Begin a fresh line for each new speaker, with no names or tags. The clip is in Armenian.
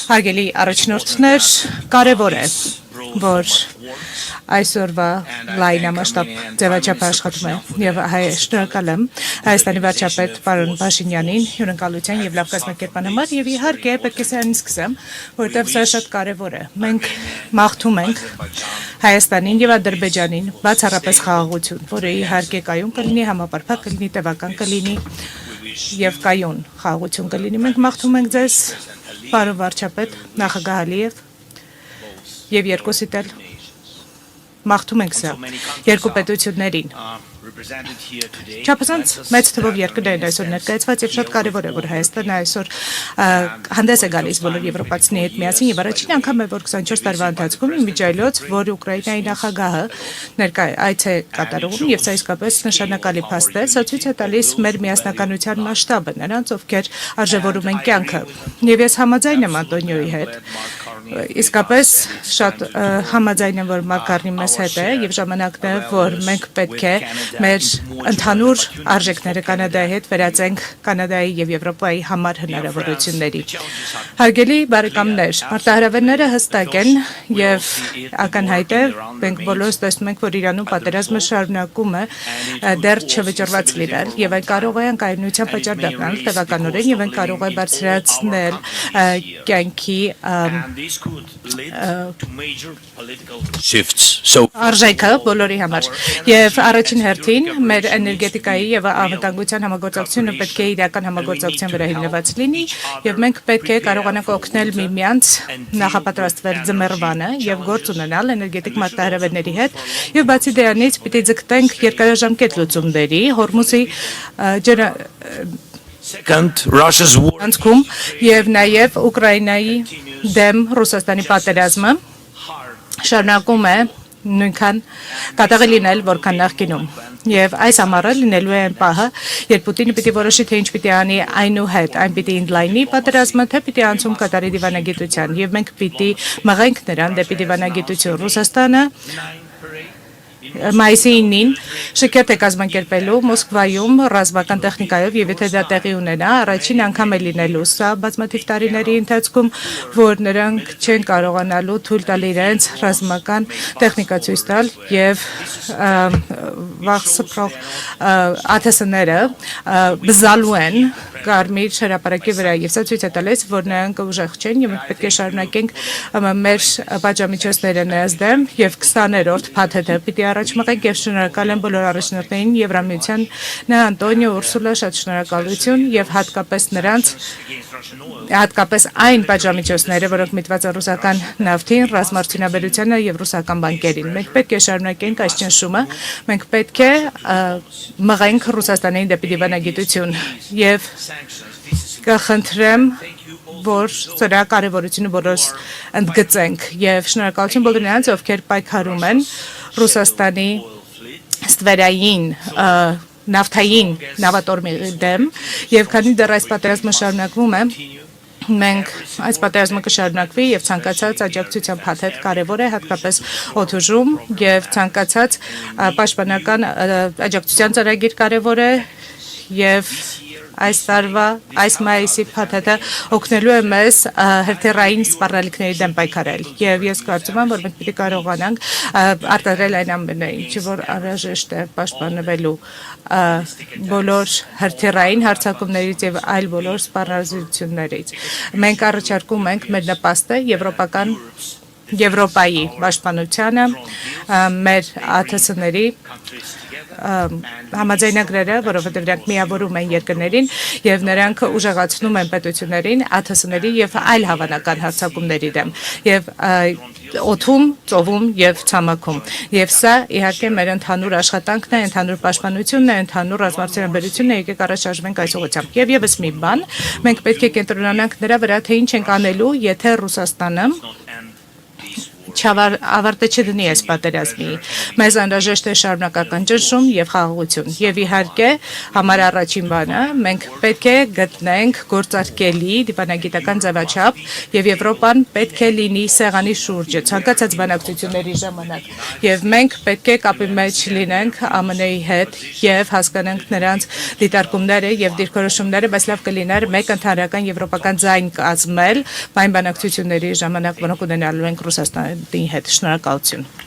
Հարգելի առաջնորդներ, կարևոր է, որ այսօրվա լայնամասշտաբ ձևաչափը աշխատում է եւ շնորհակալ եմ Հայաստանի վարչապետ պարոն Փաշինյանին հյուրընկալության եւ լավ կազմակերպման համար եւ իհարկե պետք է սրանից սկսեմ, որովհետեւ սա շատ կարևոր է։ Մենք մաղթում ենք Հայաստանին եւ Ադրբեջանին բացառապես խաղաղություն, որը իհարկե կայուն կլինի, համապարփակ կլինի, տևական կլինի եւ կայուն խաղաղություն կլինի։ Մենք մաղթում ենք ձեզ, պարոն վարչապետ, նախագահ Ալիև եւ երկուսիդ էլ մաղթում ենք սա երկու պետություններին։ Չափազանց մեծ թվով երկրներ այսօր ներկայացված եւ շատ կարեւոր է, որ Հայաստանը այսօր հանդես է գալիս բոլոր եվրոպացիների հետ միասին եւ առաջին անգամ է, որ 24 տարվա ընթացքում իմիջայլոց, որ Ուկրաինայի նախագահը ներկայ այց է կատարում եւ սա իսկապես նշանակալի փաստ է, սա ցույց է տալիս մեր միասնականության մասշտաբը, նրանց ովքեր արժևորում են կյանքը։ Եվ ես համաձայն եմ Անտոնիոյի հետ։ Իսկապես շատ համաձայն եմ, որ Մակարնի մեզ հետ է եւ ժամանակն է, որ մենք պետք է մեր ընդհանուր արժեքները Կանադայի հետ վերածենք Կանադայի եւ Եվրոպայի համար հնարավորությունների։ Հարգելի բարեկամներ, մարտահրավերները հստակ են եւ ակնհայտ է, մենք բոլորս տեսնում ենք, որ Իրանում պատերազմը շարունակում է դեռ չվճռված լինել եւ այն կարող է անկայունության պատճառ դառնալ տևականորեն եւ այն կարող է բարձրացնել կյանքի արժեքը բոլորի համար եւ առաջին հերթին մեր էներգետիկայի եւ անվտանգության համագործակցությունը պետք է իրական համագործակցության վրա հիմնված լինի եւ մենք պետք է կարողանանք օգնել միմյանց նախապատրաստվել ձմեռվանը եւ գործ ունենալ էներգետիկ մարտահրավերների հետ եւ բացի դրանից պիտի ձգտենք երկարաժամկետ լուծումների Հորմուզի անցքում եւ նաեւ Ուկրաինայի դեմ Ռուսաստանի պատերազմը շարունակում է նույնքան կատաղի լինել, որքան նախկինում։ Եվ այս ամառը լինելու է այն պահը, երբ Պուտինը պիտի որոշի, թե ինչ պիտի անի այնուհետ, այն պիտի ընդլայնի պատերազմը, թե պիտի անցում կատարի դիվանագիտության։ Եվ մենք պիտի մղենք նրան դեպի դիվանագիտություն։ Ռուսաստանը Մայիսի 9-ին շքերթ է կազմակերպելու Մոսկվայում ռազմական տեխնիկայով եւ եթե դա տեղի ունենա, առաջին անգամ է լինելու սա բազմաթիվ տարիների ընթացքում, որ նրանք չեն կարողանալու թույլ տալ իրենց ռազմական տեխնիկա ցույց տալ եւ վաղսփռող ԱԹՍ-ները բզալու են Կարմիր հրապարակի վրա եւ սա ցույց է տալիս, որ նրանք ուժեղ չեն եւ մենք պետք է շարունակենք մեր պատժամիջոցները նրանց դեմ եւ 20-րդ փաթեթը պիտի առաջ մղենք եւ շնորհակալ եմ բոլոր առաջնորդներին Եվրամիության Անտոնիո Ուրսուլա շատ շնորհակալություն եւ հատկապես նրանց հատկապես այն պատժամիջոցները, որոնք միտված են ռուսական նավթին, ռազմարտունաբերությանը եւ ռուսական բանկերին։ Մենք պետք է շարունակենք այս ճնշումը, մենք պետք է մղենք Ռուսաստանին դեպի դիվանագիտություն եւ կխնդրեմ որ սրա կարևորությունը բոլորս ընդգծենք եւ շնորհակալություն բոլոր նրանց, ովքեր պայքարում են Ռուսաստանի ստվերային նավթային նավատորմի դեմ եւ քանի դեռ այս պատերազմը շարունակվում է մենք այս պատերազմը կշարունակվի եւ ցանկացած աջակցության փաթեթ կարեւոր է հատկապես օդուժում եւ ցանկացած պաշտպանական աջակցության ծրագիր կարեւոր է եւ այս տարվա այս մայիսի փաթեթը օգնելու է մեզ հրթիռային սպառնալիքների դեմ պայքարել եւ ես կարծում եմ որ մենք պիտի կարողանանք արտադրել այն ամենը ինչը որ անհրաժեշտ է պաշտպանվելու բոլոր հրթիռային հարձակումներից եւ այլ բոլոր սպառնալիքներից մենք առաջարկում ենք մեր նպաստը Եվրոպայի պաշտպանությանը մեր ԱԹՍ-ների համաձայնագրերը, որովհետև նրանք միավորում են երկրներին եւ նրանք ուժեղացնում են պետություններին, ԱԹՍ-ների եւ այլ հավանական հարձակումների դեմ եւ օդում, ծովում եւ ցամաքում։ Եվ սա իհարկե մեր ընդհանուր աշխատանքն է, ընդհանուր պաշտպանությունն է, ընդհանուր ռազմարտունաբերությունն է, եկեք առաջ շարժվենք այս ուղղությամբ։ Եվ եւս մի բան, մենք պետք է կենտրոնանանք նրա վրա, թե ինչ ենք անելու, եթե Ռուսաստանը ավարտը չդնի այս պատերազմի։ Մեզ անհրաժեշտ է շարունակական ճնշում եւ խաղաղություն։ Եվ իհարկե, համար առաջին բանը, մենք պետք է գտնենք գործարկելի դիվանագիտական ձևաչափ եւ Եվրոպան պետք է լինի սեղանի շուրջը ցանկացած բանակցությունների ժամանակ։ Եվ մենք պետք է կապի մեջ լինենք ԱՄՆ-ի հետ եւ հասկանանք նրանց դիտարկումները եւ դիրքորոշումները, բայց լավ կլիներ մեկ ընդհանրական եվրոպական ձայն կազմել այն բանակցությունների ժամանակ, որոնք ունենալու ենք Ռուսաստանի հետ։ Շնորհակալություն։